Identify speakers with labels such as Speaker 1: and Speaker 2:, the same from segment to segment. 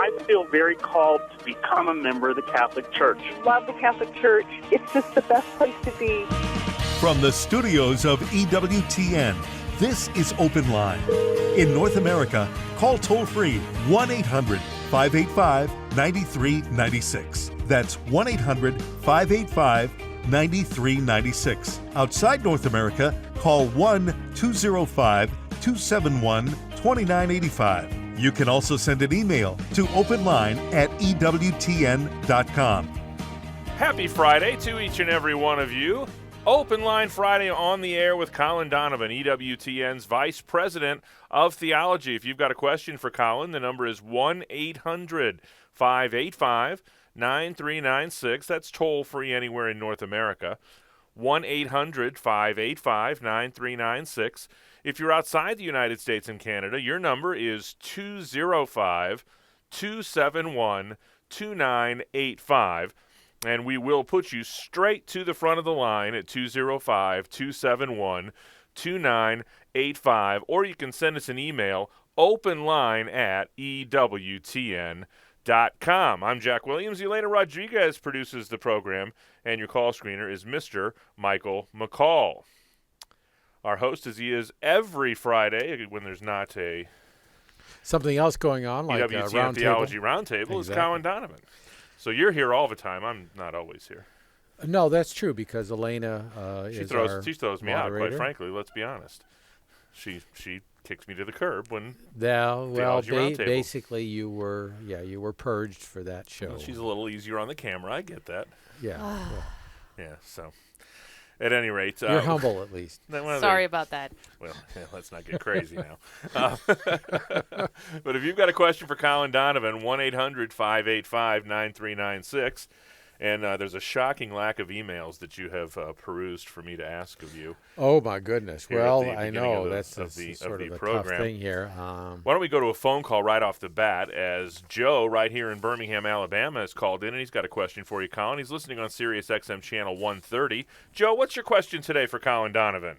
Speaker 1: I feel very called to become a member of the Catholic Church.
Speaker 2: Love the Catholic Church. It's just the best place to be.
Speaker 3: From the studios of EWTN, this is Open Line. In North America, call toll-free 1-800-585-9396. That's 1-800-585-9396. Outside North America, call 1-205-271-2985. You can also send an email to openline@ewtn.com.
Speaker 4: Happy Friday to each and every one of you. Open Line Friday on the air with Colin Donovan, EWTN's Vice President of Theology. If you've got a question for Colin, the number is 1-800-585-9396. That's toll-free anywhere in North America. 1-800-585-9396. If you're outside the United States and Canada, your number is 205-271-2985. And we will put you straight to the front of the line at 205-271-2985. Or you can send us an email, openline@ewtn.com. I'm Jack Williams. Elena Rodriguez produces the program, and your call screener is Mr. Michael McCall. Our host, as he is every Friday when there's not a
Speaker 5: something else going on, like
Speaker 4: EWTN Theology Roundtable, is Colin Donovan. So you're here all the time. I'm not always here.
Speaker 5: No, that's true, because Elena
Speaker 4: she throws me out, quite frankly. Let's be honest. She kicks me to the curb when Theology Roundtable.
Speaker 5: Basically you were purged for that show.
Speaker 4: Well, she's a little easier on the camera. I get that.
Speaker 5: Yeah.
Speaker 4: Yeah. So, at any rate,
Speaker 5: you're humble at least.
Speaker 6: Sorry about that.
Speaker 4: Well, let's not get crazy now. But if you've got a question for Colin Donovan, 1-800-585-9396. And there's a shocking lack of emails that you have perused for me to ask of you.
Speaker 5: Oh, my goodness. Well, I know. That's sort of a
Speaker 4: program.
Speaker 5: tough thing here.
Speaker 4: Why don't we go to a phone call right off the bat, as Joe, right here in Birmingham, Alabama, has called in, and he's got a question for you, Colin. He's listening on Sirius XM Channel 130. Joe, what's your question today for Colin Donovan?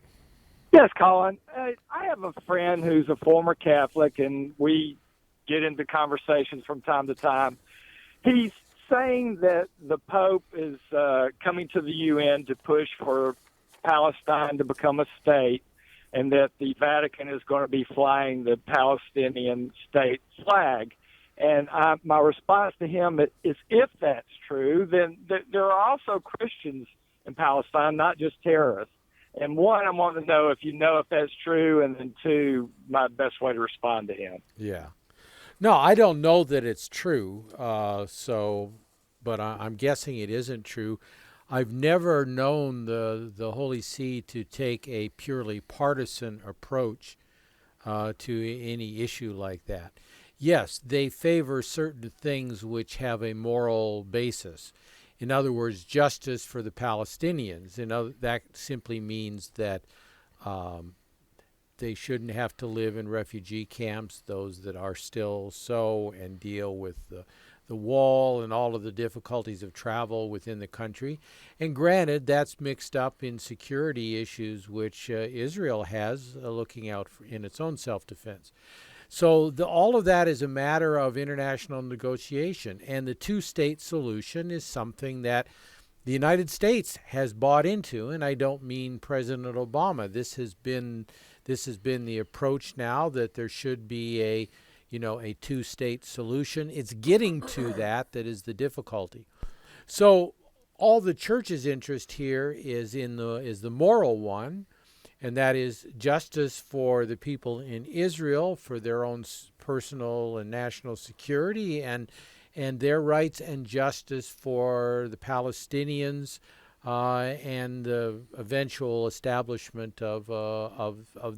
Speaker 7: Yes, Colin. I have a friend who's a former Catholic, and we get into conversations from time to time. He's saying that the Pope is coming to the UN to push for Palestine to become a state, and that the Vatican is going to be flying the Palestinian state flag. And my response to him is, if that's true, then there are also Christians in Palestine, not just terrorists. And one, I want to know if that's true, and then two, my best way to respond to him.
Speaker 5: Yeah. No, I don't know that it's true, but I'm guessing it isn't true. I've never known the Holy See to take a purely partisan approach to any issue like that. Yes, they favor certain things which have a moral basis. In other words, justice for the Palestinians. That simply means that they shouldn't have to live in refugee camps, those that are still so, and deal with the wall and all of the difficulties of travel within the country. And granted, that's mixed up in security issues, which Israel has looking out in its own self-defense. So all of that is a matter of international negotiation. And the two-state solution is something that the United States has bought into, and I don't mean President Obama. This has been the approach now, that there should be a two-state solution. It's getting to that is the difficulty. So all the church's interest here is the moral one, and that is justice for the people in Israel, for their own personal and national security, and their rights, and justice for the Palestinians, and the eventual establishment of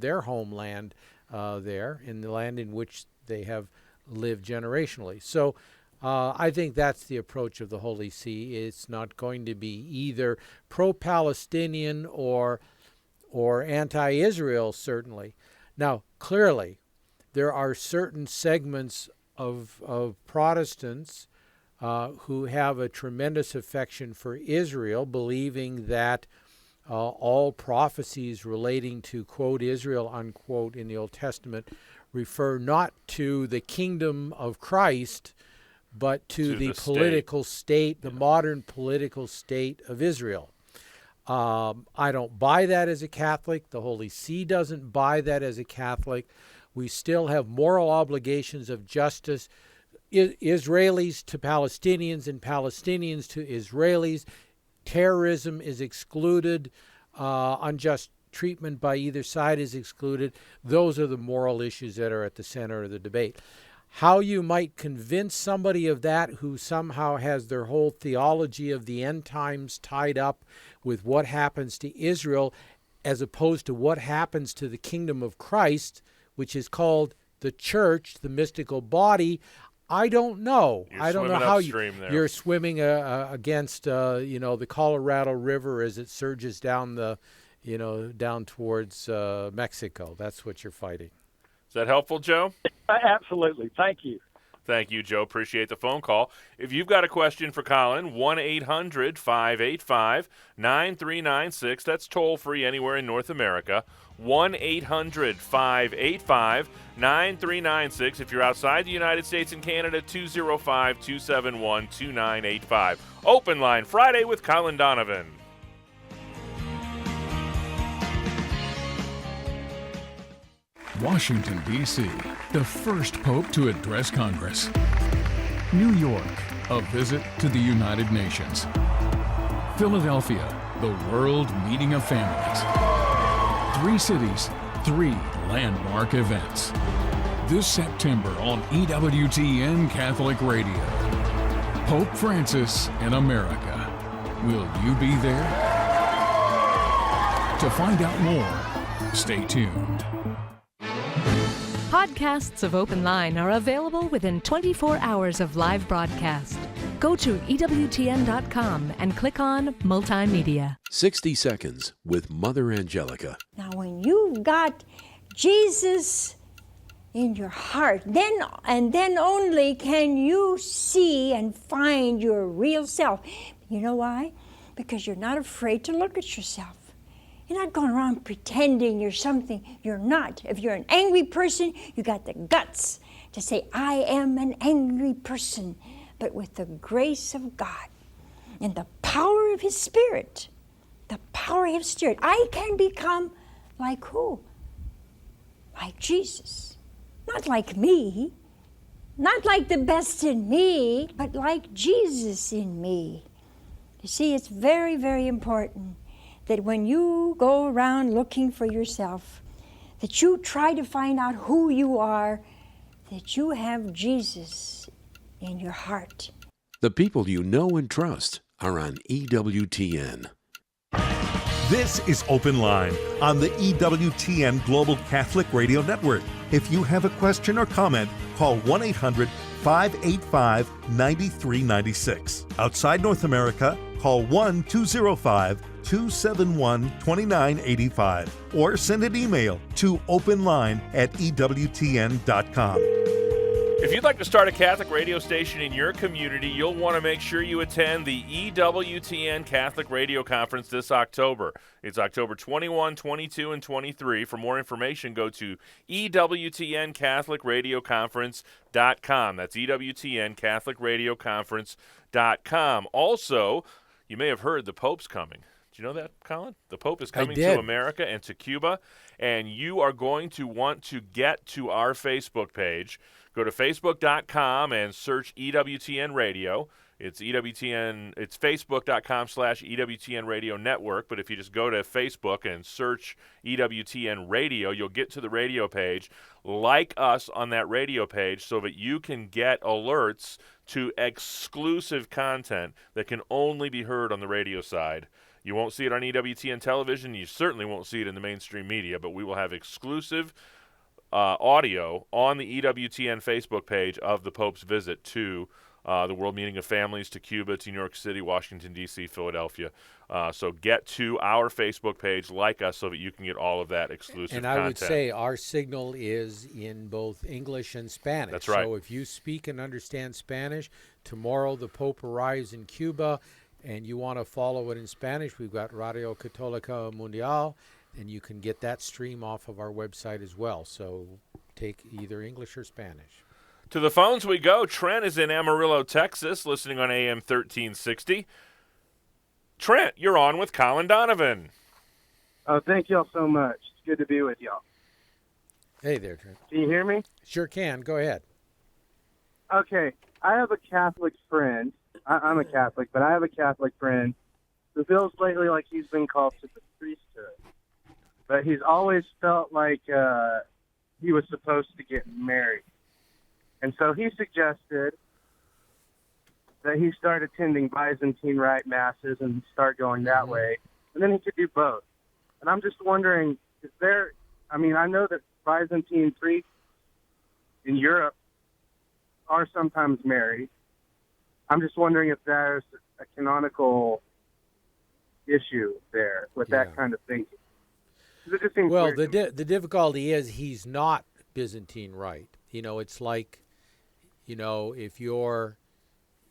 Speaker 5: their homeland there, in the land in which they have lived generationally. So I think that's the approach of the Holy See. It's not going to be either pro-Palestinian or anti-Israel, certainly. Now, clearly, there are certain segments of Protestants who have a tremendous affection for Israel, believing that all prophecies relating to, quote, Israel, unquote, in the Old Testament refer not to the kingdom of Christ, but to the political state, the modern political state of Israel. I don't buy that as a Catholic. The Holy See doesn't buy that as a Catholic. We still have moral obligations of justice, Israelis to Palestinians and Palestinians to Israelis. Terrorism is excluded. Unjust treatment by either side is excluded. Those are the moral issues that are at the center of the debate. How you might convince somebody of that who somehow has their whole theology of the end times tied up with what happens to Israel as opposed to what happens to the kingdom of Christ, which is called the church, the mystical body, I don't know. I don't know how you're swimming against the Colorado River as it surges down down towards Mexico. That's what you're fighting.
Speaker 4: Is that helpful, Joe?
Speaker 7: Absolutely. Thank you.
Speaker 4: Thank you, Joe. Appreciate the phone call. If you've got a question for Colin, 1-800-585-9396. That's toll-free anywhere in North America. 1-800-585-9396. If you're outside the United States and Canada, 205-271-2985. Open Line Friday with Colin Donovan.
Speaker 6: Washington, D.C., the first pope to address Congress. New York, a visit to the United Nations. Philadelphia, the world meeting of families. 3 cities, 3 landmark events. This September on EWTN Catholic Radio. Pope Francis in America. Will you be there? To find out more, stay tuned.
Speaker 8: Podcasts of Open Line are available within 24 hours of live broadcast. Go to EWTN.com and click on Multimedia.
Speaker 9: 60 Seconds with Mother Angelica.
Speaker 10: Now, when you've got Jesus in your heart, then only can you see and find your real self. You know why? Because you're not afraid to look at yourself. You're not going around pretending you're something you're not. If you're an angry person, you got the guts to say, I am an angry person. But with the grace of God and the power of His Spirit, I can become like who? Like Jesus. Not like me, not like the best in me, but like Jesus in me. You see, it's very, very important that when you go around looking for yourself, that you try to find out who you are, that you have Jesus in your heart.
Speaker 9: The people you know and trust are on EWTN.
Speaker 3: This is Open Line on the EWTN Global Catholic Radio Network. If you have a question or comment, call 1-800-585-9396. Outside North America, call 1-205-271-2985 or send an email to openline@ewtn.com.
Speaker 4: If you'd like to start a Catholic radio station in your community, you'll want to make sure you attend the EWTN Catholic Radio Conference this October. It's October 21, 22, and 23. For more information, go to EWTNCatholicRadioConference.com. That's EWTNCatholicRadioConference.com. Also, you may have heard the Pope's coming. Do you know that, Colin? The Pope is coming to America and to Cuba, and you are going to want to get to our Facebook page. Go to Facebook.com and search EWTN Radio. It's EWTN. It's Facebook.com/EWTN Radio Network. But if you just go to Facebook and search EWTN Radio, you'll get to the radio page. Like us on that radio page so that you can get alerts to exclusive content that can only be heard on the radio side. You won't see it on EWTN television. You certainly won't see it in the mainstream media, but we will have exclusive audio on the EWTN Facebook page of the Pope's visit to the World Meeting of Families, to Cuba, to New York City, Washington, D.C., Philadelphia. So get to our Facebook page, like us, so that you can get all of that exclusive content.
Speaker 5: And I would say our signal is in both English and Spanish.
Speaker 4: That's right.
Speaker 5: So if you speak and understand Spanish, tomorrow the Pope arrives in Cuba, and you want to follow it in Spanish, we've got Radio Católica Mundial, and you can get that stream off of our website as well. So take either English or Spanish.
Speaker 4: To the phones we go. Trent is in Amarillo, Texas, listening on AM 1360. Trent, you're on with Colin Donovan.
Speaker 11: Oh, thank y'all so much. It's good to be with y'all.
Speaker 5: Hey there, Trent.
Speaker 11: Can you hear me?
Speaker 5: Sure can. Go ahead.
Speaker 11: Okay. I have a Catholic friend. I'm a Catholic, but I have a Catholic friend who feels lately like he's been called to the priesthood. But he's always felt like he was supposed to get married. And so he suggested that he start attending Byzantine Rite masses and start going that way. And then he could do both. And I'm just wondering, I know that Byzantine priests in Europe are sometimes married. I'm just wondering if there's a canonical issue there with that kind of thinking. It just seems
Speaker 5: well,
Speaker 11: weird.
Speaker 5: the difficulty is he's not Byzantine Rite. It's like, if you're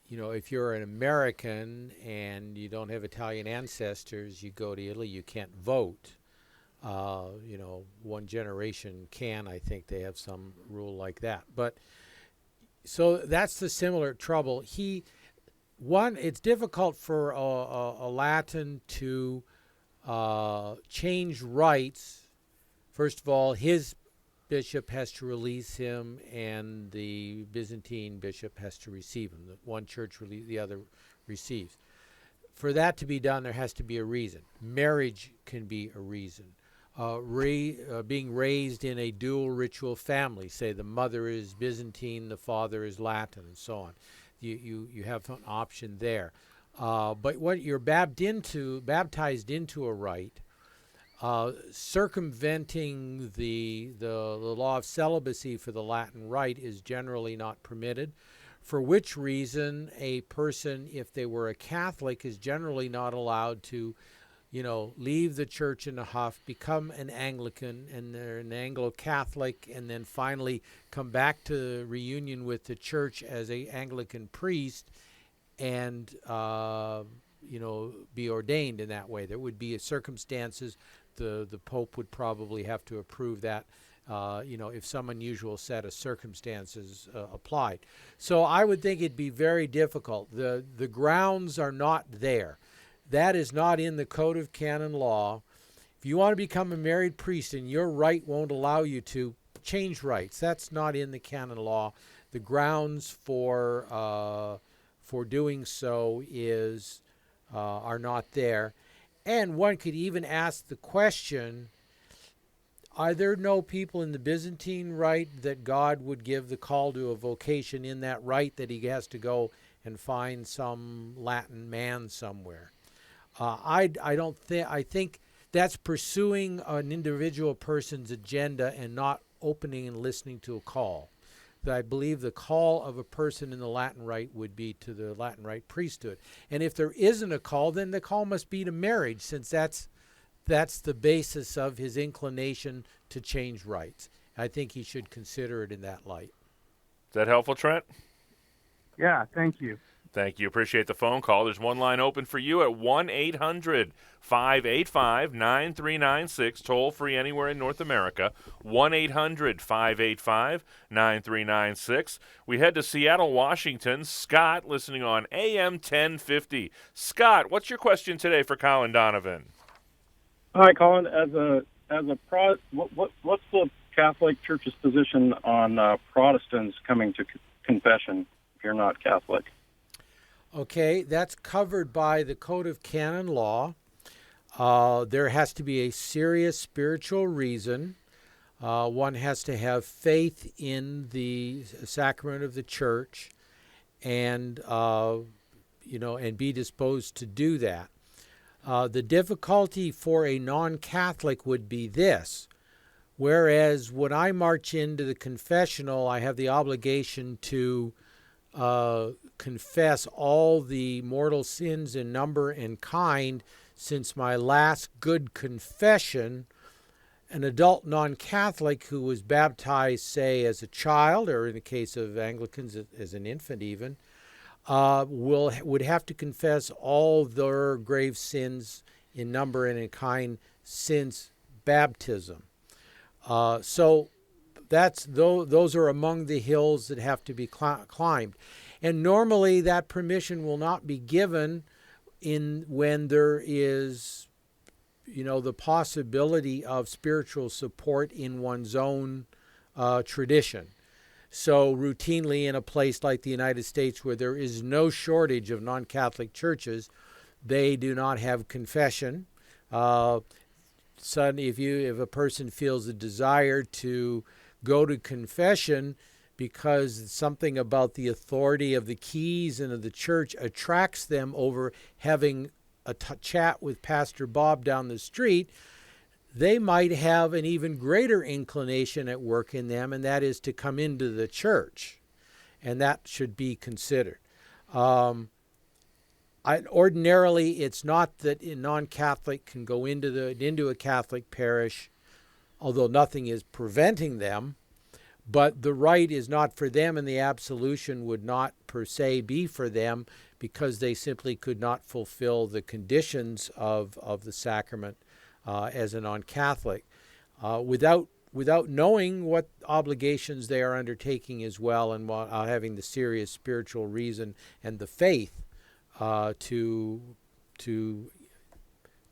Speaker 5: an American and you don't have Italian ancestors, you go to Italy, you can't vote. One generation can. I think they have some rule like that. But so that's the similar trouble. It's difficult for a Latin to change rites. First of all, his bishop has to release him, and the Byzantine bishop has to receive him. The one church the other receives. For that to be done, there has to be a reason. Marriage can be a reason. Being raised in a dual ritual family, say the mother is Byzantine, the father is Latin, and so on. You have an option there. But when you're baptized into a rite, circumventing the law of celibacy for the Latin rite is generally not permitted, for which reason a person, if they were a Catholic, is generally not allowed to leave the church in a huff, become an Anglican, and they're an Anglo-Catholic, and then finally come back to reunion with the church as a Anglican priest and, be ordained in that way. There would be circumstances. The Pope would probably have to approve that, if some unusual set of circumstances applied. So I would think it'd be very difficult. The grounds are not there. That is not in the Code of Canon Law. If you want to become a married priest and your rite won't allow you to change rites, that's not in the canon law. The grounds for doing so are not there. And one could even ask the question, are there no people in the Byzantine Rite that God would give the call to a vocation in that rite, that he has to go and find some Latin man somewhere? I think that's pursuing an individual person's agenda and not opening and listening to a call. I believe the call of a person in the Latin Rite would be to the Latin Rite priesthood. And if there isn't a call, then the call must be to marriage, since that's the basis of his inclination to change rites. I think he should consider it in that light.
Speaker 4: Is that helpful, Trent?
Speaker 11: Yeah, thank you.
Speaker 4: Thank you. Appreciate the phone call. There's one line open for you at 1-800-585-9396, toll-free anywhere in North America, 1-800-585-9396. We head to Seattle, Washington. Scott, listening on AM 1050. Scott, what's your question today for Colin Donovan?
Speaker 12: Hi, Colin. What's the Catholic Church's position on Protestants coming to confession if you're not Catholic?
Speaker 5: Okay, that's covered by the Code of Canon Law. There has to be a serious spiritual reason. One has to have faith in the sacrament of the church, and be disposed to do that. The difficulty for a non-Catholic would be this: whereas when I march into the confessional, I have the obligation to confess all the mortal sins in number and kind since my last good confession. An adult non-Catholic who was baptized, say, as a child, or in the case of Anglicans, as an infant even, would have to confess all their grave sins in number and in kind since baptism. So those are among the hills that have to be climbed. And normally that permission will not be given when there is, the possibility of spiritual support in one's own tradition. So routinely in a place like the United States, where there is no shortage of non-Catholic churches, they do not have confession. If a person feels a desire to go to confession because something about the authority of the keys and of the church attracts them over having a chat with Pastor Bob down the street, they might have an even greater inclination at work in them, and that is to come into the church. And that should be considered. Ordinarily, it's not that a non-Catholic can go into a Catholic parish, although nothing is preventing them, but the rite is not for them, and the absolution would not per se be for them, because they simply could not fulfill the conditions of the sacrament as a non-Catholic without knowing what obligations they are undertaking as well, and having the serious spiritual reason and the faith to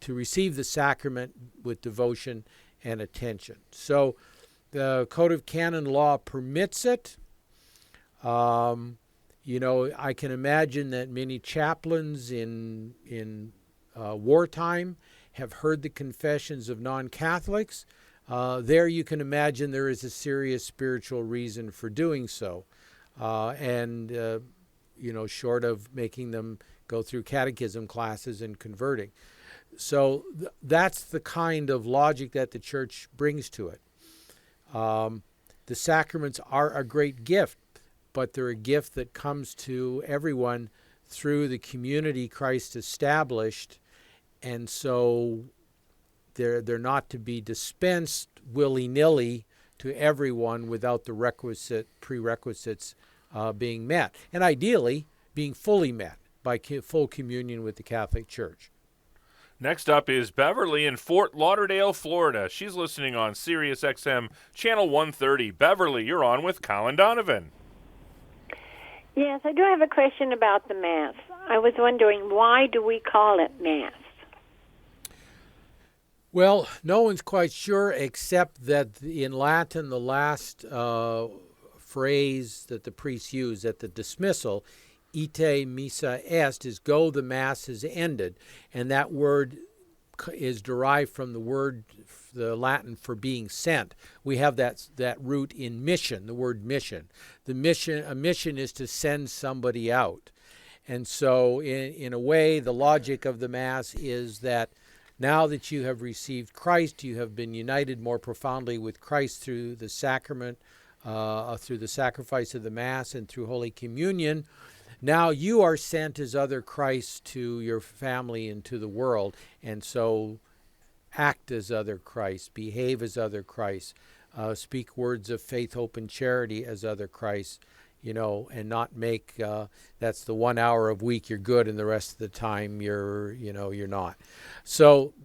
Speaker 5: receive the sacrament with devotion and attention. So the Code of Canon Law permits it. I can imagine that many chaplains in wartime have heard the confessions of non-Catholics. There you can imagine there is a serious spiritual reason for doing so. Short of making them go through catechism classes and converting. So that's the kind of logic that the church brings to it. The sacraments are a great gift, but they're a gift that comes to everyone through the community Christ established, and so they're not to be dispensed willy-nilly to everyone without the prerequisites being met, and ideally being fully met by full communion with the Catholic Church.
Speaker 4: Next up is Beverly in Fort Lauderdale, Florida. She's listening on Sirius XM Channel 130. Beverly, you're on with Colin Donovan.
Speaker 13: Yes, I do have a question about the Mass. I was wondering, why do we call it Mass?
Speaker 5: Well, no one's quite sure, except that in Latin, the last phrase that the priests use at the dismissal, ite missa est, is go, the Mass is ended. And that word is derived from the Latin for being sent. We have that root in mission, the word mission. A mission is to send somebody out. And so in a way, the logic of the Mass is that now that you have received Christ, you have been united more profoundly with Christ through the sacrament, through the sacrifice of the Mass and through Holy Communion. Now you are sent as other Christ to your family and to the world, and so act as other Christ, behave as other Christ, speak words of faith, hope, and charity as other Christ, and not make that's the 1 hour of week you're good and the rest of the time you're not. So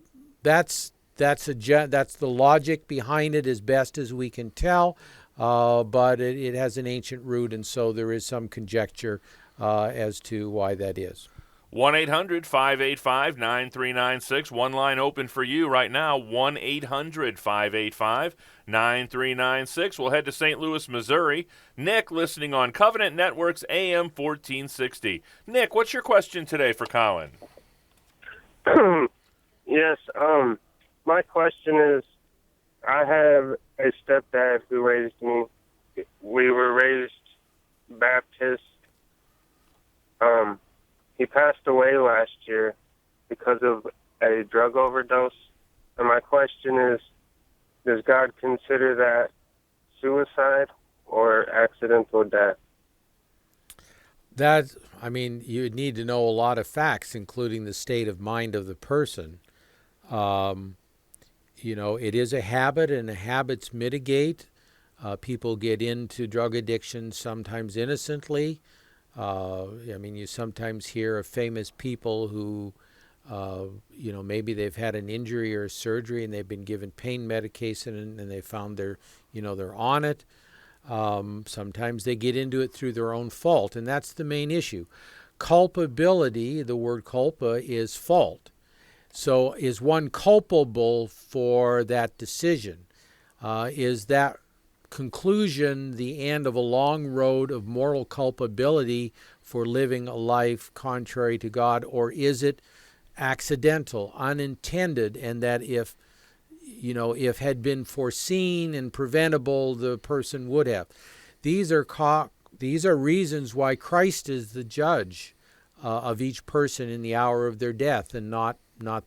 Speaker 5: that's the logic behind it as best as we can tell, but it has an ancient root, and so there is some conjecture as to why that is.
Speaker 4: 1-800-585-9396. One line open for you right now, 1-800-585-9396. We'll head to St. Louis, Missouri. Nick, listening on Covenant Network's AM 1460. Nick, what's your question today for Colin?
Speaker 11: Yes, my question is, I have a stepdad who raised me. We were raised Baptist. He passed away last year because of a drug overdose. And my question is, does God consider that suicide or accidental death?
Speaker 5: You need to know a lot of facts, including the state of mind of the person. It is a habit, and habits mitigate. People get into drug addiction sometimes innocently. You sometimes hear of famous people who Maybe they've had an injury or a surgery and they've been given pain medication and they found they're on it. Sometimes they get into it through their own fault, and that's the main issue. Culpability, the word culpa, is fault. So is one culpable for that decision? Is that conclusion the end of a long road of moral culpability for living a life contrary to God, or is it accidental, unintended, and that if had been foreseen and preventable, the person would have? These are reasons why Christ is the judge of each person in the hour of their death, and not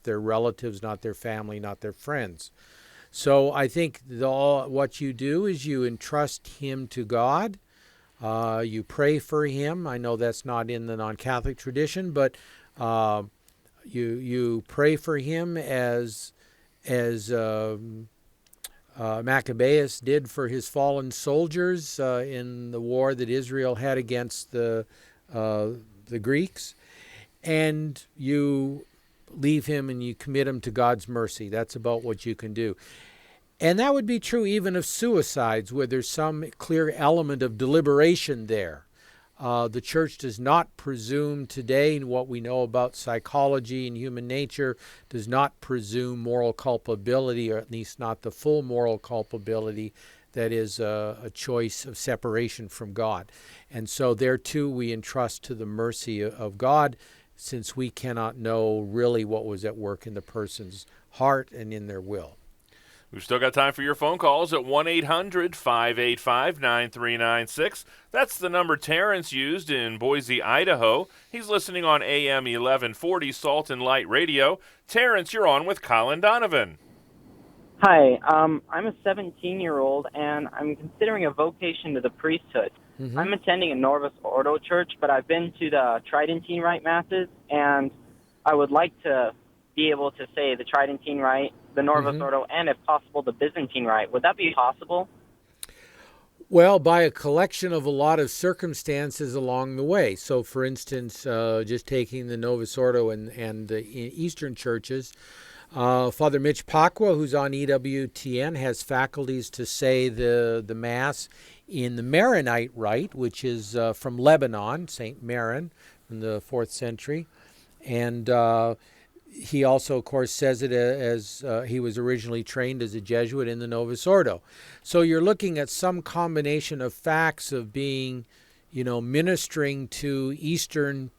Speaker 5: their relatives, not their family, not their friends. So I think what you do is you entrust him to God. You pray for him. I know that's not in the non-Catholic tradition, but you pray for him as Maccabeus did for his fallen soldiers in the war that Israel had against the Greeks, and you leave him and you commit him to God's mercy. That's about what you can do. And that would be true even of suicides, where there's some clear element of deliberation there. The Church does not presume today, in what we know about psychology and human nature, does not presume moral culpability, or at least not the full moral culpability that is a choice of separation from God. And so there too we entrust to the mercy of God, since we cannot know really what was at work in the person's heart and in their will.
Speaker 4: We've still got time for your phone calls at 1-800-585-9396. That's the number Terrence used in Boise, Idaho. He's listening on AM 1140 Salt and Light Radio. Terrence, you're on with Colin Donovan.
Speaker 14: Hi, I'm a 17-year-old, and I'm considering a vocation to the priesthood. Mm-hmm. I'm attending a Novus Ordo church, but I've been to the Tridentine Rite Masses, and I would like to be able to say the Tridentine Rite, the Novus Ordo, and if possible, the Byzantine Rite. Would that be possible?
Speaker 5: Well, by a collection of a lot of circumstances along the way. So, for instance, just taking the Novus Ordo and the Eastern churches, Father Mitch Pacwa, who's on EWTN, has faculties to say the Mass in the Maronite Rite, which is from Lebanon, St. Maron, from the 4th century. And he also, of course, says it as he was originally trained as a Jesuit in the Novus Ordo. So you're looking at some combination of facts of being, ministering to Eastern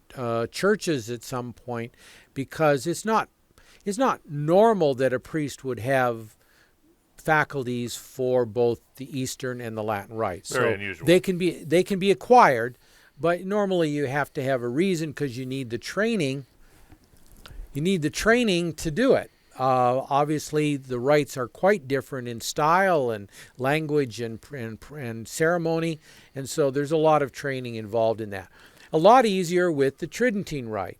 Speaker 5: churches at some point, because it's not normal that a priest would have faculties for both the Eastern and the Latin Rites.
Speaker 4: Very unusual.
Speaker 5: They can be acquired, but normally you have to have a reason, because you need the training. You need the training to do it. Obviously, the rites are quite different in style and language and ceremony, and so there's a lot of training involved in that. A lot easier with the Tridentine Rite.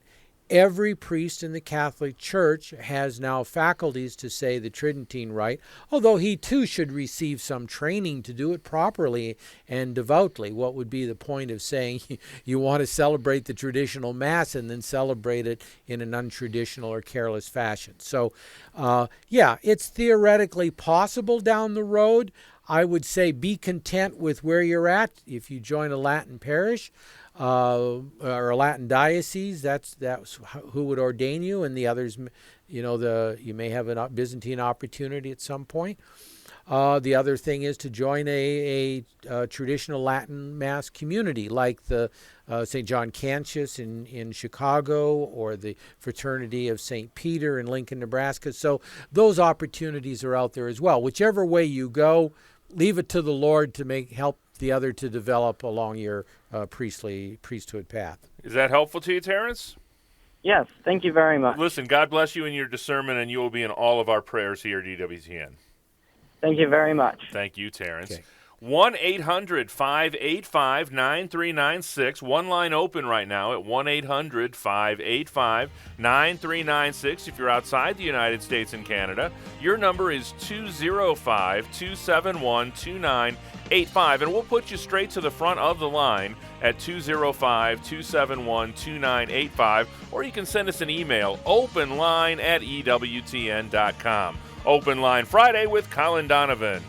Speaker 5: Every priest in the Catholic Church has now faculties to say the Tridentine Rite, although he too should receive some training to do it properly and devoutly. What would be the point of saying you want to celebrate the traditional Mass and then celebrate it in an untraditional or careless fashion? So, it's theoretically possible down the road. I would say be content with where you're at. If you join a Latin parish, or a Latin diocese, that's who would ordain you, and the others, you may have a Byzantine opportunity at some point. The other thing is to join a traditional Latin Mass community, like the St. John Cantius in Chicago, or the Fraternity of St. Peter in Lincoln, Nebraska. So those opportunities are out there as well. Whichever way you go, leave it to the Lord to help the other to develop along your priesthood path.
Speaker 4: Is that helpful to you, Terrence?
Speaker 14: Yes, thank you very much.
Speaker 4: Listen, God bless you in your discernment, and you will be in all of our prayers here at EWTN.
Speaker 14: Thank you very much.
Speaker 4: Thank you, Terrence.
Speaker 5: Okay.
Speaker 4: 1-800-585-9396. One line open right now at 1-800-585-9396. If you're outside the United States and Canada, your number is 205-271-2985. And we'll put you straight to the front of the line at 205-271-2985. Or you can send us an email, openline@EWTN.com. Open Line Friday with Colin Donovan.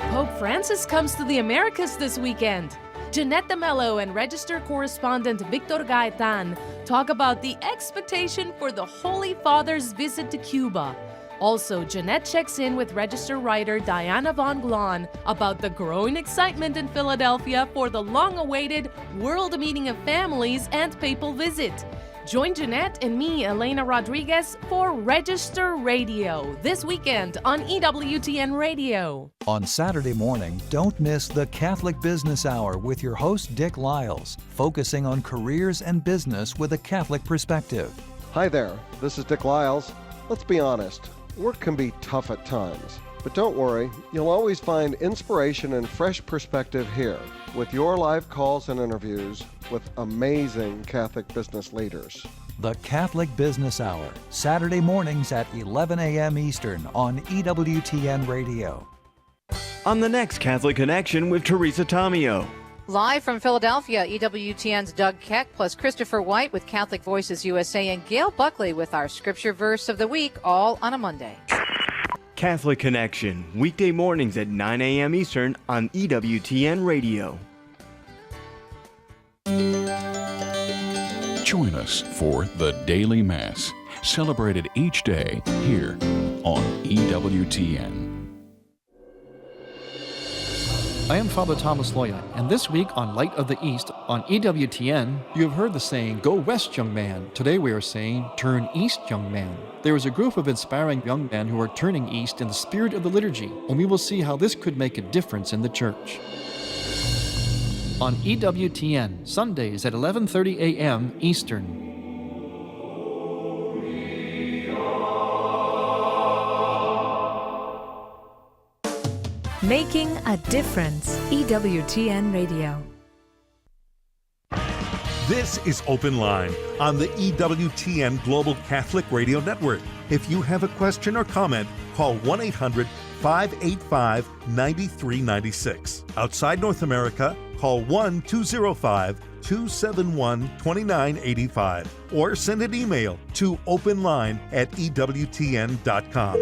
Speaker 8: Pope Francis comes to the Americas this weekend. Jeanette DeMello and Register correspondent Victor Gaetan talk about the expectation for the Holy Father's visit to Cuba. Also, Jeanette checks in with Register writer Diana von Glahn about the growing excitement in Philadelphia for the long-awaited World Meeting of Families and Papal Visit. Join Jeanette and me, Elena Rodriguez, for Register Radio this weekend on EWTN Radio.
Speaker 15: On Saturday morning, don't miss the Catholic Business Hour with your host, Dick Lyles, focusing on careers and business with a Catholic perspective.
Speaker 16: Hi there, this is Dick Lyles. Let's be honest, work can be tough at times. But don't worry, you'll always find inspiration and fresh perspective here with your live calls and interviews with amazing Catholic business leaders.
Speaker 15: The Catholic Business Hour, Saturday mornings at 11 a.m. Eastern on EWTN Radio.
Speaker 17: On the next Catholic Connection with Teresa Tomeo.
Speaker 18: Live from Philadelphia, EWTN's Doug Keck plus Christopher White with Catholic Voices USA and Gail Buckley with our Scripture Verse of the Week, all on a Monday.
Speaker 17: Catholic Connection, weekday mornings at 9 a.m. Eastern on EWTN Radio.
Speaker 6: Join us for the Daily Mass, celebrated each day here on EWTN.
Speaker 19: I am Father Thomas Loya, and this week on Light of the East on EWTN, you have heard the saying, "Go west, young man." Today we are saying, "Turn east, young man." There is a group of inspiring young men who are turning east in the spirit of the liturgy, and we will see how this could make a difference in the church. On EWTN, Sundays at 11:30 a.m. Eastern.
Speaker 8: Making a difference. EWTN Radio.
Speaker 3: This is Open Line on the EWTN Global Catholic Radio Network. If you have a question or comment, call 1-800-585-9396. Outside North America, call 1-205-271-2985 or send an email to openline@EWTN.com.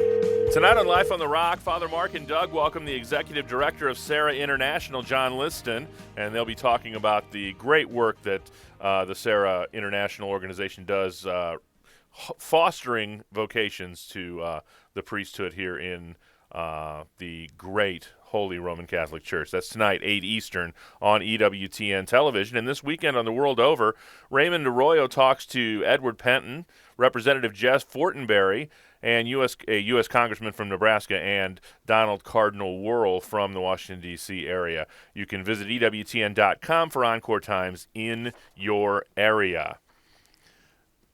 Speaker 4: Tonight on Life on the Rock, Father Mark and Doug welcome the Executive Director of Sarah International, John Liston, and they'll be talking about the great work that the Sarah International organization does fostering vocations to the priesthood here in the great Holy Roman Catholic Church. That's tonight, 8 Eastern, on EWTN television. And this weekend on the world over, Raymond Arroyo talks to Edward Penton, Representative Jeff Fortenberry, and a U.S. Congressman from Nebraska, and Donald Cardinal Wuerl from the Washington, D.C. area. You can visit EWTN.com for encore times in your area.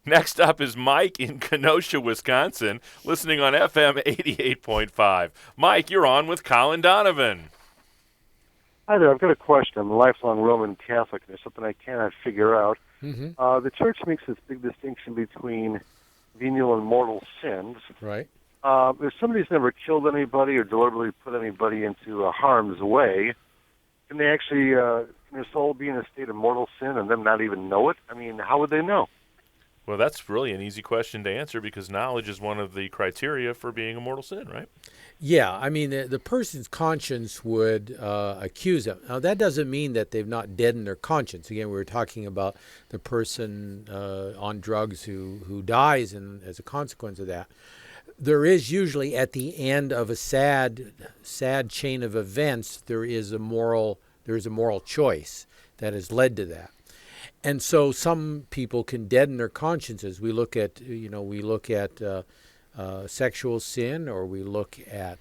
Speaker 4: Next up is Mike in Kenosha, Wisconsin, listening on FM 88.5. Mike, you're on with Colin Donovan.
Speaker 20: Hi there. I've got a question. I'm a lifelong Roman Catholic. There's something I cannot figure out.
Speaker 5: Mm-hmm.
Speaker 20: The Church makes this big distinction between venial and mortal sins.
Speaker 5: Right.
Speaker 20: If somebody's never killed anybody or deliberately put anybody into harm's way, can they actually, can their soul be in a state of mortal sin and them not even know it? I mean, how would they know?
Speaker 4: Well, that's really an easy question to answer because knowledge is one of the criteria for being a mortal sin, right?
Speaker 5: Yeah, I mean, the person's conscience would accuse them. Now, that doesn't mean that they've not deadened their conscience. Again, we were talking about the person on drugs who dies and as a consequence of that. There is usually at the end of a sad chain of events, there is a moral choice that has led to that. And so some people can deaden their consciences. We look at sexual sin, or we look at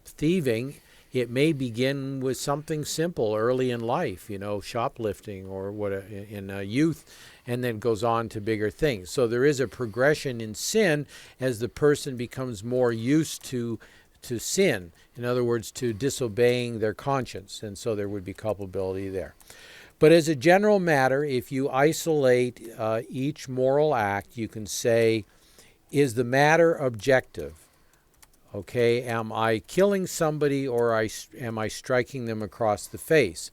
Speaker 5: thieving. It may begin with something simple early in life, shoplifting or what in youth, and then goes on to bigger things. So there is a progression in sin as the person becomes more used to sin. In other words, to disobeying their conscience. And so there would be culpability there. But as a general matter, if you isolate each moral act, you can say, is the matter objective? Okay, am I killing somebody, or am I striking them across the face?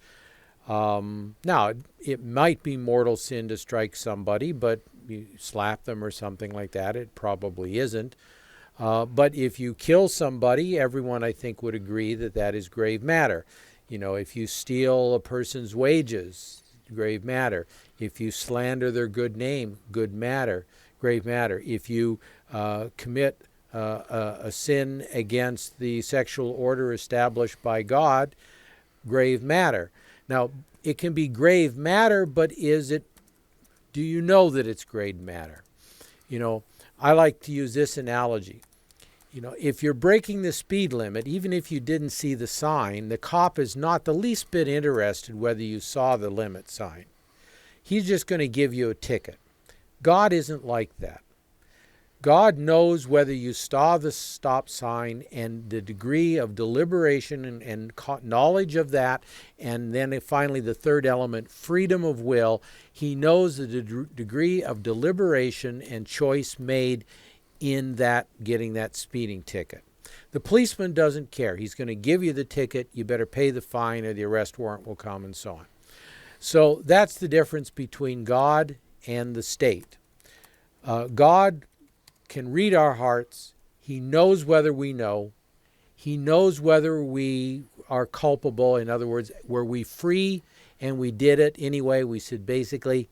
Speaker 5: Now, it might be mortal sin to strike somebody, but you slap them or something like that. It probably isn't. But if you kill somebody, everyone, I think, would agree that that is grave matter. You know, if you steal a person's wages, grave matter. If you slander their good name, good matter, grave matter. If you commit a sin against the sexual order established by God, grave matter. Now, it can be grave matter, but do you know that it's grave matter? You know, I like to use this analogy. You know, if you're breaking the speed limit, even if you didn't see the sign, the cop is not the least bit interested whether you saw the limit sign. He's just going to give you a ticket. God isn't like that. God knows whether you saw the stop sign, and the degree of deliberation and knowledge of that, and then finally the third element, freedom of will. He knows the degree of deliberation and choice made in that getting that speeding ticket. The policeman doesn't care. He's going to give you the ticket. You better pay the fine or the arrest warrant will come, and so on. So that's the difference between God and the state. God can read our hearts. He knows whether we know. He knows whether we are culpable. In other words, were we free and we did it anyway? We said basically,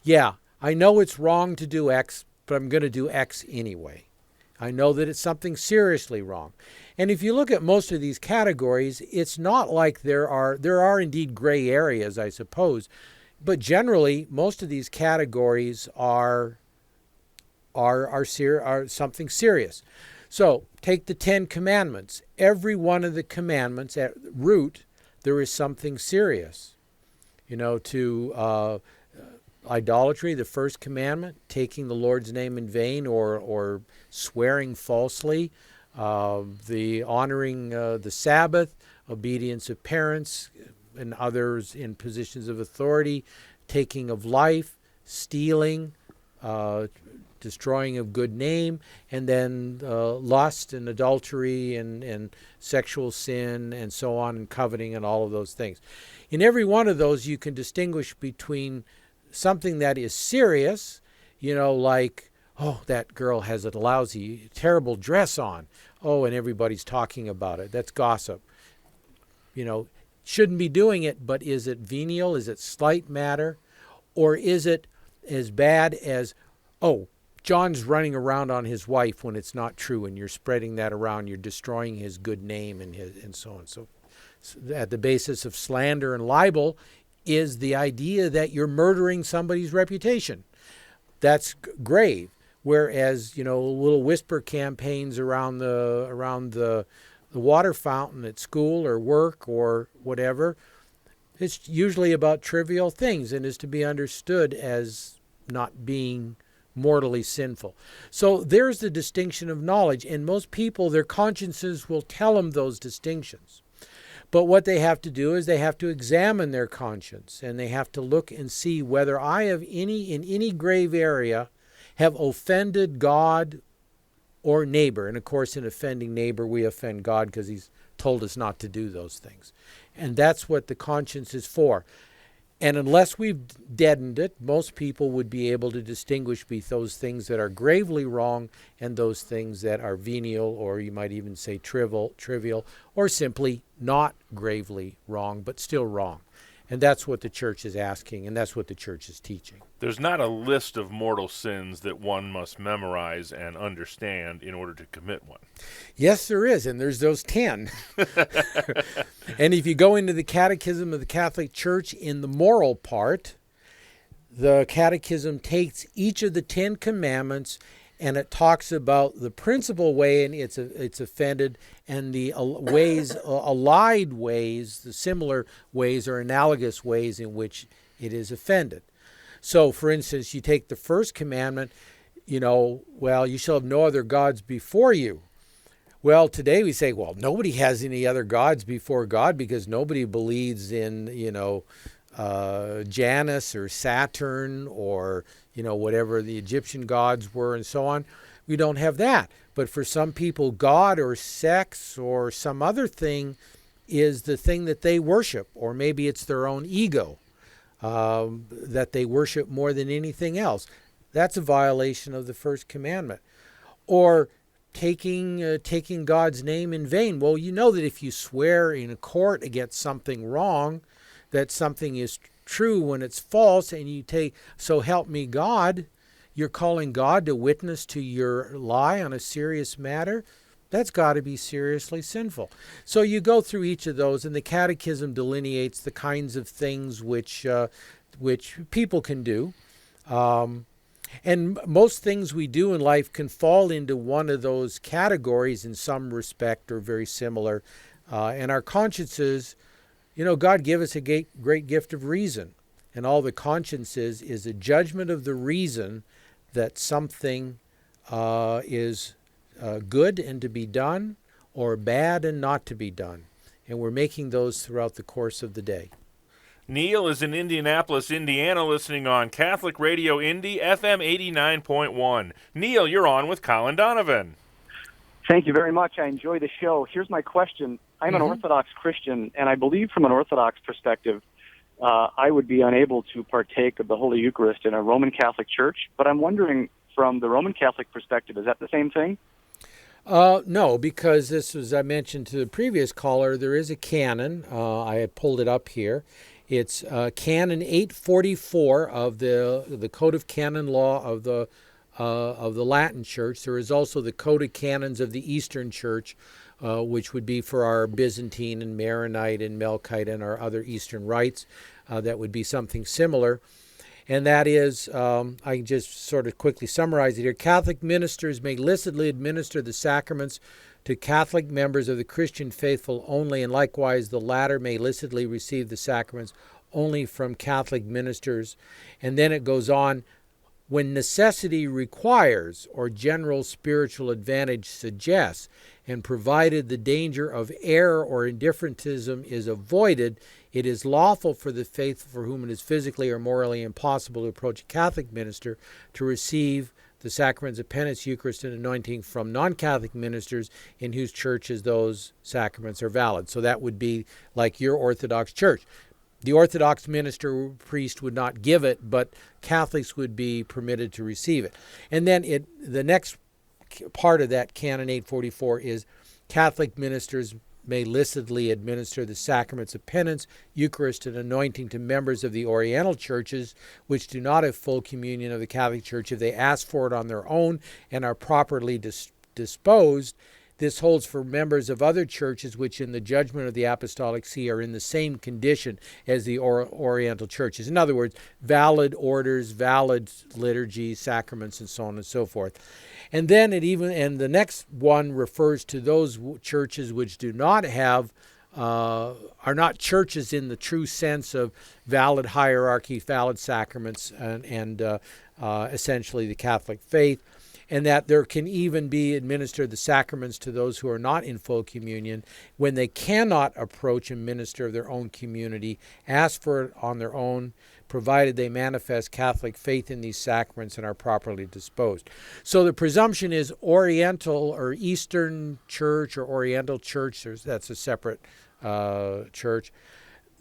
Speaker 5: yeah, I know it's wrong to do X, but I'm going to do X anyway. I know that it's something seriously wrong. And if you look at most of these categories, it's not like there are indeed gray areas, I suppose, but generally most of these categories are something serious. So take the 10 Commandments. Every one of the commandments at root, there is something serious. You know, to idolatry, the first commandment, taking the Lord's name in vain or swearing falsely, the honoring the Sabbath, obedience of parents and others in positions of authority, taking of life, stealing, destroying of good name, and then lust and adultery and sexual sin and so on, and coveting and all of those things. In every one of those, you can distinguish between something that is serious, you know, like, oh, that girl has a lousy, terrible dress on. Oh, and everybody's talking about it. That's gossip. You know, shouldn't be doing it, but is it venial? Is it slight matter? Or is it as bad as, oh, John's running around on his wife when it's not true, and you're spreading that around, you're destroying his good name and so on. So at the basis of slander and libel is the idea that you're murdering somebody's reputation. That's grave. Whereas, you know, little whisper campaigns around the water fountain at school or work or whatever, it's usually about trivial things and is to be understood as not being mortally sinful. So there's the distinction of knowledge, and most people, their consciences will tell them those distinctions. But what they have to do is they have to examine their conscience, and they have to look and see whether I have in any grave area have offended God or neighbor. And of course, in offending neighbor, we offend God because he's told us not to do those things. And that's what the conscience is for. And unless we've deadened it, most people would be able to distinguish between those things that are gravely wrong and those things that are venial, or you might even say trivial, or simply not gravely wrong, but still wrong. And that's what the church is asking, and that's what the church is teaching.
Speaker 4: There's not a list of mortal sins that one must memorize and understand in order to commit one.
Speaker 5: Yes, there is, and there's those 10. And if you go into the Catechism of the Catholic Church in the moral part, the Catechism takes each of the 10 commandments and it talks about the principal way in it's offended and the ways, allied ways, the similar ways or analogous ways in which it is offended. So, for instance, you take the first commandment, well, you shall have no other gods before you. Well, today we say, well, nobody has any other gods before God because nobody believes in, Janus or Saturn or, whatever the Egyptian gods were and so on. We don't have that. But for some people, God or sex or some other thing is the thing that they worship, or maybe it's their own ego that they worship more than anything else. That's a violation of the first commandment. Or taking God's name in vain. Well, you know that if you swear in a court against something wrong, that something is true when it's false, and you take, so help me God, you're calling God to witness to your lie on a serious matter. That's got to be seriously sinful. So you go through each of those, and the Catechism delineates the kinds of things which people can do. And most things we do in life can fall into one of those categories in some respect or very similar. And our consciences, God gave us a great gift of reason. And all the conscience is a judgment of the reason that something is good and to be done, or bad and not to be done. And we're making those throughout the course of the day.
Speaker 4: Neil is in Indianapolis, Indiana, listening on Catholic Radio Indy, FM 89.1. Neil, you're on with Colin Donovan.
Speaker 21: Thank you very much. I enjoy the show. Here's my question. I'm an Orthodox Christian, and I believe from an Orthodox perspective, I would be unable to partake of the Holy Eucharist in a Roman Catholic church. But I'm wondering, from the Roman Catholic perspective, is that the same thing?
Speaker 5: No, because this was, I mentioned to the previous caller, there is a canon. I had pulled it up here. It's Canon 844 of the Code of Canon Law of the Latin Church. There is also the Code of Canons of the Eastern Church, which would be for our Byzantine and Maronite and Melkite and our other Eastern rites. That would be something similar. And that is, I can just sort of quickly summarize it here. Catholic ministers may licitly administer the sacraments to Catholic members of the Christian faithful only, and likewise the latter may licitly receive the sacraments only from Catholic ministers. And then it goes on, when necessity requires or general spiritual advantage suggests, and provided the danger of error or indifferentism is avoided, it is lawful for the faithful for whom it is physically or morally impossible to approach a Catholic minister to receive the sacraments of penance, Eucharist, and anointing from non-Catholic ministers in whose churches those sacraments are valid. So that would be like your Orthodox church. The Orthodox minister priest would not give it, but Catholics would be permitted to receive it. And then the next part of that Canon 844 is Catholic ministers may licitly administer the sacraments of penance, Eucharist, and anointing to members of the Oriental churches which do not have full communion of the Catholic Church if they ask for it on their own and are properly disposed. This holds for members of other churches which in the judgment of the Apostolic See are in the same condition as the Oriental churches. In other words, valid orders, valid liturgy, sacraments, and so on and so forth. And then the next one refers to those churches which do not have, are not churches in the true sense of valid hierarchy, valid sacraments, and essentially the Catholic faith. And that there can even be administered the sacraments to those who are not in full communion when they cannot approach a minister of their own community, ask for it on their own, provided they manifest Catholic faith in these sacraments and are properly disposed. So the presumption is Oriental or Eastern Church or Oriental Church, that's a separate church,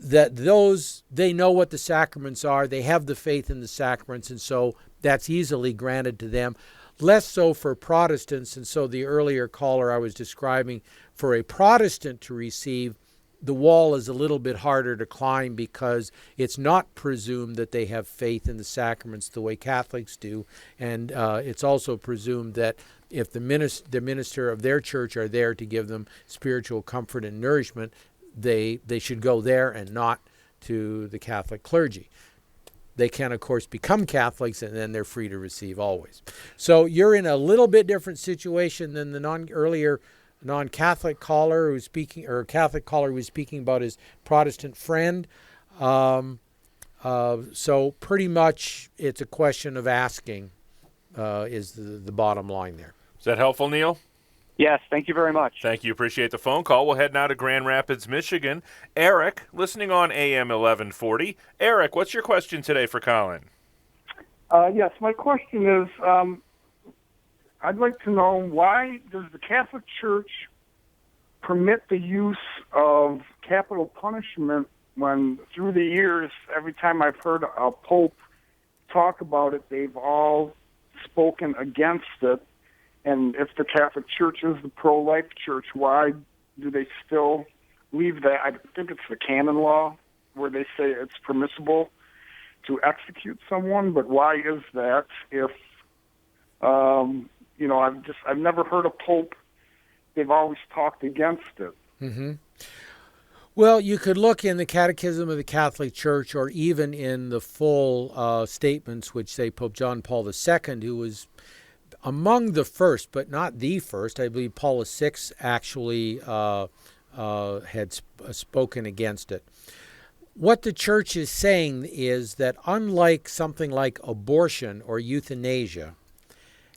Speaker 5: that those, they know what the sacraments are, they have the faith in the sacraments, and so that's easily granted to them. Less so for Protestants, and so the earlier caller I was describing, for a Protestant to receive, the wall is a little bit harder to climb because it's not presumed that they have faith in the sacraments the way Catholics do, and it's also presumed that if the minister of their church are there to give them spiritual comfort and nourishment, they should go there and not to the Catholic clergy. They can, of course, become Catholics, and then they're free to receive always. So you're in a little bit different situation than the earlier non-Catholic caller who's speaking, or Catholic caller who was speaking about his Protestant friend. So pretty much it's a question of asking is the bottom line there.
Speaker 4: Is that helpful, Neil?
Speaker 21: Yes, thank you very much.
Speaker 4: Thank you. Appreciate the phone call. We'll head now to Grand Rapids, Michigan. Eric, listening on AM 1140. Eric, what's your question today for Colin?
Speaker 1: Yes, my question is, I'd like to know, why does the Catholic Church permit the use of capital punishment when, through the years, every time I've heard a pope talk about it, they've all spoken against it? And if the Catholic Church is the pro-life church, why do they still leave that? I think it's the canon law where they say it's permissible to execute someone, but why is that? If I've never heard a pope. They've always talked against it.
Speaker 5: Mm-hmm. Well, you could look in the Catechism of the Catholic Church, or even in the full statements which say Pope John Paul II, who was among the first, but not the first. I believe Paul VI actually had spoken against it. What the Church is saying is that unlike something like abortion or euthanasia,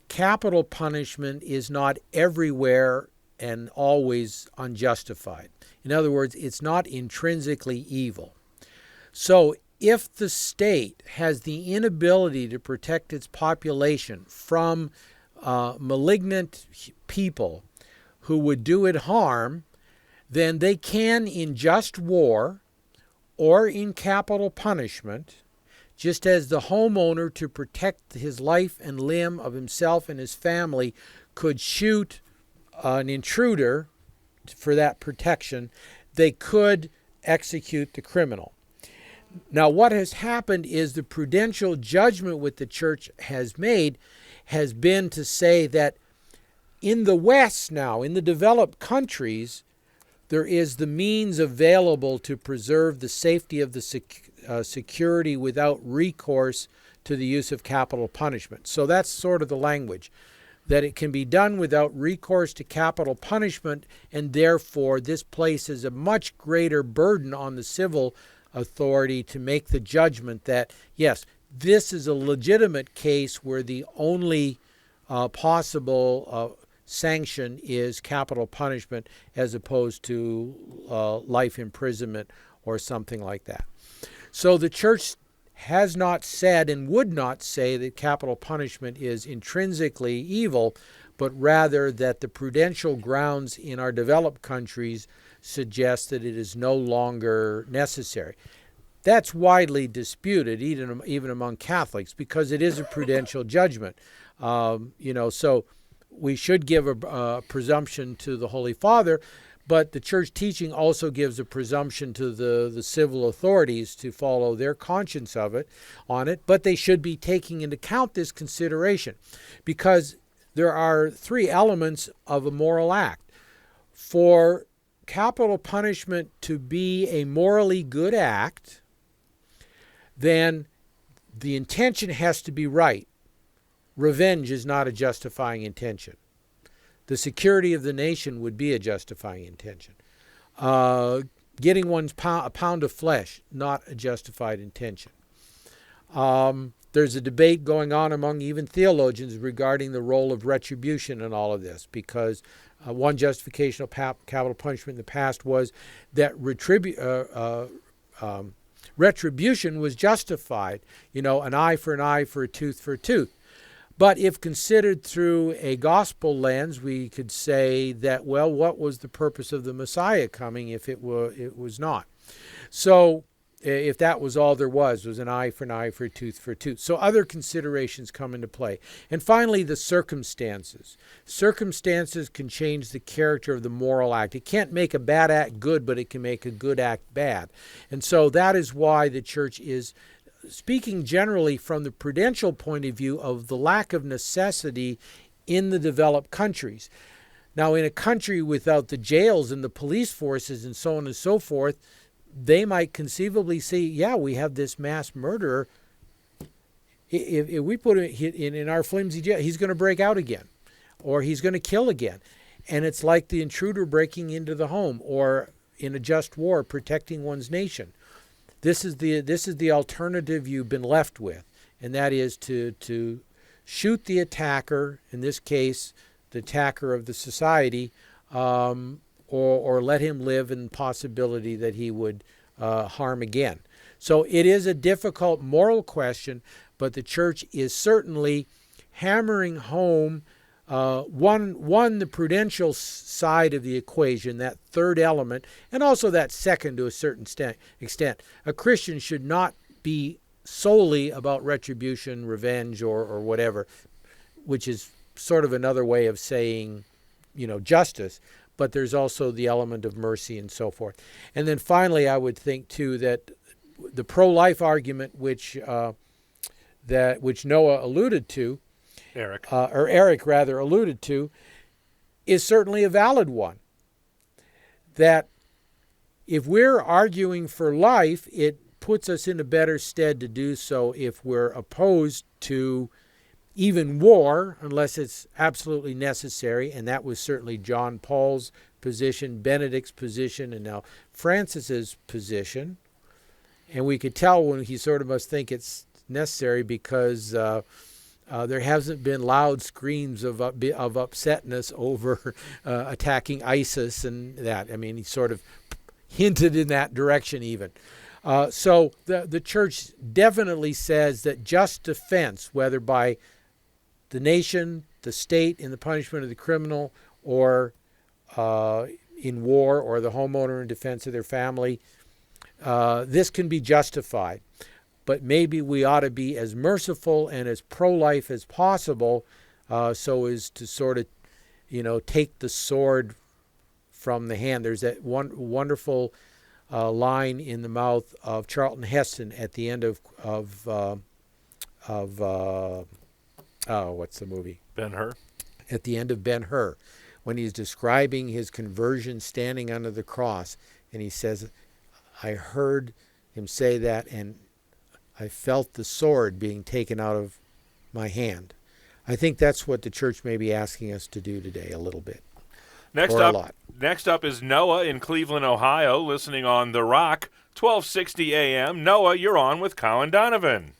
Speaker 5: capital punishment is not everywhere and always unjustified. In other words, it's not intrinsically evil. So if the state has the inability to protect its population from malignant people who would do it harm, then they can, in just war or in capital punishment, just as the homeowner, to protect his life and limb of himself and his family, could shoot an intruder for that protection, they could execute the criminal. Now, what has happened is the prudential judgment what the Church has made has been to say that in the West now, in the developed countries, there is the means available to preserve the safety of the security without recourse to the use of capital punishment. So that's sort of the language, that it can be done without recourse to capital punishment, and therefore this places a much greater burden on the civil authority to make the judgment that, yes, this is a legitimate case where the only possible sanction is capital punishment as opposed to life imprisonment or something like that. So the Church has not said and would not say that capital punishment is intrinsically evil, but rather that the prudential grounds in our developed countries suggest that it is no longer necessary. That's widely disputed, even among Catholics, because it is a prudential judgment. So we should give a presumption to the Holy Father, but the Church teaching also gives a presumption to the civil authorities to follow their conscience on it, but they should be taking into account this consideration, because there are three elements of a moral act. For capital punishment to be a morally good act, then the intention has to be right. Revenge is not a justifying intention. The security of the nation would be a justifying intention. Getting one's a pound of flesh, not a justified intention. There's a debate going on among even theologians regarding the role of retribution in all of this, because one justification of capital punishment in the past was that retribution was justified, an eye for an eye, for a tooth for a tooth. But if considered through a gospel lens, we could say that, well, what was the purpose of the Messiah coming if it was not? So if that was all there was an eye, for a tooth for a tooth. So other considerations come into play. And finally, the circumstances. Circumstances can change the character of the moral act. It can't make a bad act good, but it can make a good act bad. And so that is why the Church is speaking generally from the prudential point of view of the lack of necessity in the developed countries. Now, in a country without the jails and the police forces and so on and so forth, they might conceivably see, yeah, we have this mass murderer. If we put him in our flimsy jail, he's going to break out again, or he's going to kill again. And it's like the intruder breaking into the home, or in a just war protecting one's nation. this is the alternative you've been left with, and that is to shoot the attacker, in this case, the attacker of the society, or let him live in possibility that he would harm again. So it is a difficult moral question, but the church is certainly hammering home the prudential side of the equation, that third element, and also that second to a certain extent. A Christian should not be solely about retribution, revenge, or whatever, which is sort of another way of saying, justice. But there's also the element of mercy and so forth. And then finally, I would think too that the pro-life argument, which Noah alluded to, Eric alluded to, is certainly a valid one. That if we're arguing for life, it puts us in a better stead to do so if we're opposed to even war, unless it's absolutely necessary, and that was certainly John Paul's position, Benedict's position, and now Francis's position. And we could tell when he sort of must think it's necessary because there hasn't been loud screams of upsetness over attacking ISIS and that. I mean, he sort of hinted in that direction even. So the church definitely says that just defense, whether by the nation, the state in the punishment of the criminal, or in war, or the homeowner in defense of their family, this can be justified. But maybe we ought to be as merciful and as pro-life as possible, so as to sort of, take the sword from the hand. There's that wonderful line in the mouth of Charlton Heston at the end of what's the movie?
Speaker 4: Ben-Hur.
Speaker 5: At the end of Ben-Hur, when he's describing his conversion standing under the cross, and he says, I heard him say that, and I felt the sword being taken out of my hand. I think that's what the church may be asking us to do today a little bit.
Speaker 4: Next up is Noah in Cleveland, Ohio, listening on The Rock, 1260 AM. Noah, you're on with Colin Donovan.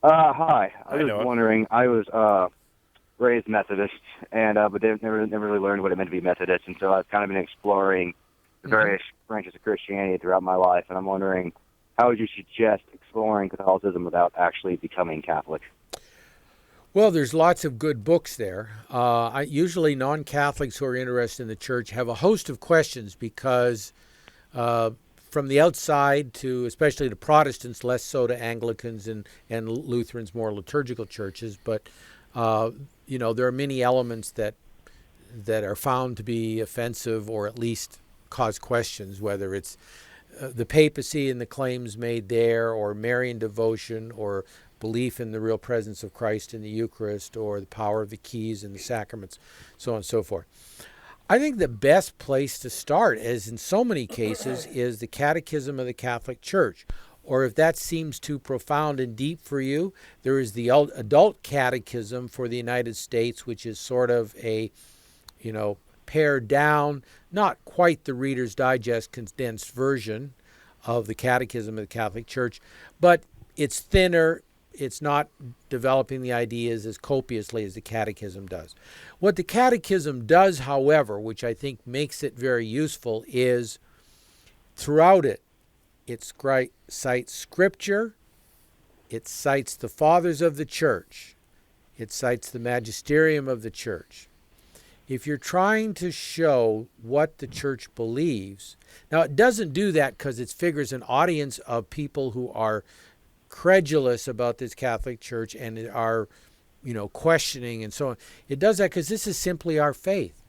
Speaker 2: Hi. I was wondering, I was raised Methodist, and but never really learned what it meant to be Methodist, and so I've kind of been exploring the various branches of Christianity throughout my life, and I'm wondering, how would you suggest exploring Catholicism without actually becoming Catholic?
Speaker 5: Well, there's lots of good books there. Usually non-Catholics who are interested in the church have a host of questions because from the outside to, especially to Protestants, less so to Anglicans and Lutherans, more liturgical churches, but there are many elements that are found to be offensive or at least cause questions, whether it's the papacy and the claims made there, or Marian devotion, or belief in the real presence of Christ in the Eucharist, or the power of the keys and the sacraments, so on and so forth. I think the best place to start, as in so many cases, is the Catechism of the Catholic Church. Or if that seems too profound and deep for you, there is the Adult Catechism for the United States, which is sort of a, pared down, not quite the Reader's Digest condensed version of the Catechism of the Catholic Church, but it's thinner. It's not developing the ideas as copiously as the Catechism does. What the Catechism does, however, which I think makes it very useful, is throughout it cites Scripture, it cites the Fathers of the Church, it cites the Magisterium of the Church. If you're trying to show what the Church believes, now it doesn't do that because it figures an audience of people who are credulous about this Catholic Church and are, questioning and so on. It does that because this is simply our faith.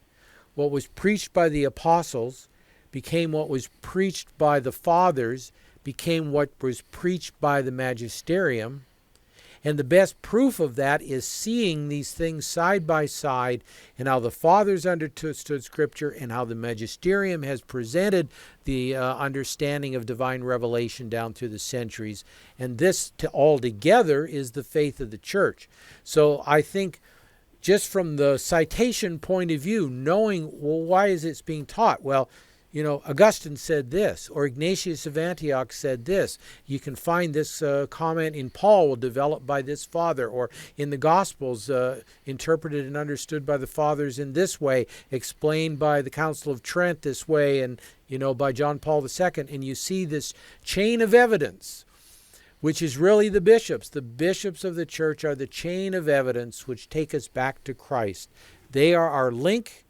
Speaker 5: What was preached by the apostles became what was preached by the fathers, became what was preached by the magisterium. And the best proof of that is seeing these things side by side and how the fathers understood Scripture and how the magisterium has presented the understanding of divine revelation down through the centuries. And this all together is the faith of the Church. So I think just from the citation point of view, knowing, well, why is it being taught? Well, Augustine said this, or Ignatius of Antioch said this. You can find this comment in Paul, developed by this father, or in the Gospels, interpreted and understood by the fathers in this way, explained by the Council of Trent this way, and by John Paul II. And you see this chain of evidence, which is really the bishops. The bishops of the church are the chain of evidence which take us back to Christ. They are our link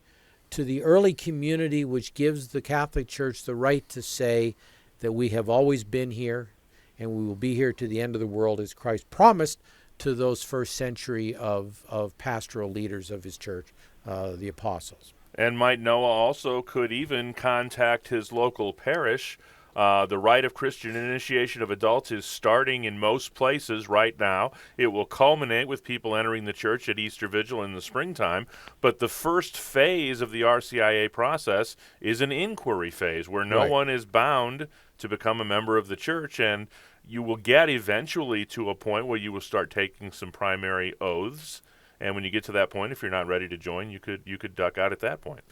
Speaker 5: to the early community, which gives the Catholic Church the right to say that we have always been here and we will be here to the end of the world, as Christ promised to those first century of pastoral leaders of his church, the apostles.
Speaker 4: And might Noah also could even contact his local parish. The rite of Christian initiation of adults is starting in most places right now. It will culminate with people entering the church at Easter Vigil in the springtime. But the first phase of the RCIA process is an inquiry phase where no one is bound to become a member of the church, and you will get eventually to a point where you will start taking some primary oaths. And when you get to that point, if you're not ready to join, you could duck out at that point.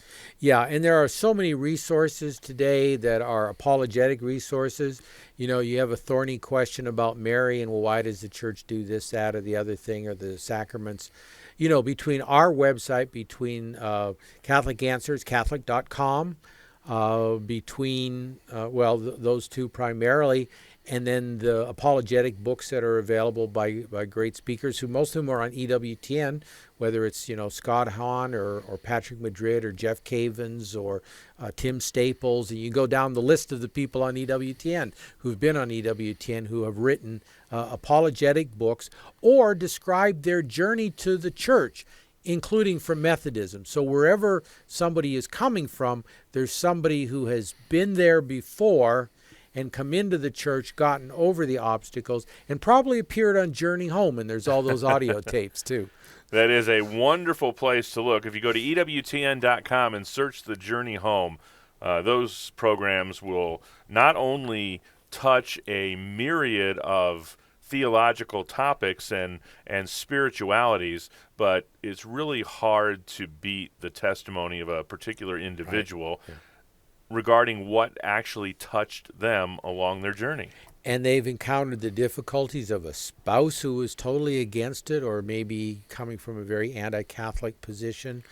Speaker 5: Yeah, and there are so many resources today that are apologetic resources. You have a thorny question about Mary, and why does the church do this, that, or the other thing, or the sacraments? Between our website, between Catholic Answers, Catholic.com, those two primarily, and then the apologetic books that are available by great speakers, who most of them are on EWTN, whether it's Scott Hahn or Patrick Madrid or Jeff Cavins or Tim Staples, and you go down the list of the people on EWTN who've been on EWTN who have written apologetic books or described their journey to the church, including from Methodism. So wherever somebody is coming from, there's somebody who has been there before and come into the church, gotten over the obstacles, and probably appeared on Journey Home, and there's all those audio tapes too.
Speaker 4: That is a wonderful place to look. If you go to EWTN.com and search the Journey Home, those programs will not only touch a myriad of theological topics and spiritualities, but it's really hard to beat the testimony of a particular individual regarding what actually touched them along their journey.
Speaker 5: And they've encountered the difficulties of a spouse who was totally against it, or maybe coming from a very anti-Catholic position.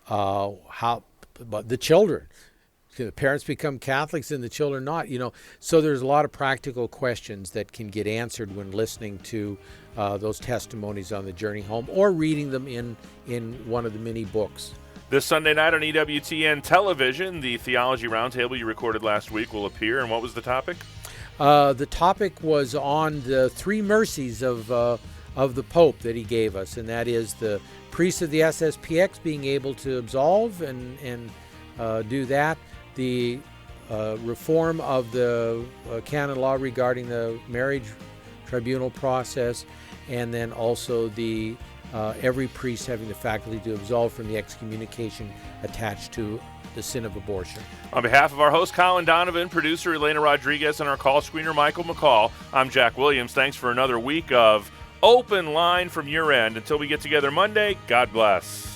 Speaker 5: But the children, the parents become Catholics and the children not. So there's a lot of practical questions that can get answered when listening to those testimonies on the journey home, or reading them in one of the many books.
Speaker 4: This Sunday night on EWTN television, the Theology Roundtable you recorded last week will appear. And what was the topic?
Speaker 5: The topic was on the three mercies of the Pope that he gave us, and that is the priests of the SSPX being able to absolve and do that, the reform of the canon law regarding the marriage tribunal process, and then also the every priest having the faculty to absolve from the excommunication attached to the sin of abortion.
Speaker 4: On behalf of our host, Colin Donovan, producer Elena Rodriguez, and our call screener, Michael McCall, I'm Jack Williams. Thanks for another week of Open Line from your end. Until we get together Monday, God bless.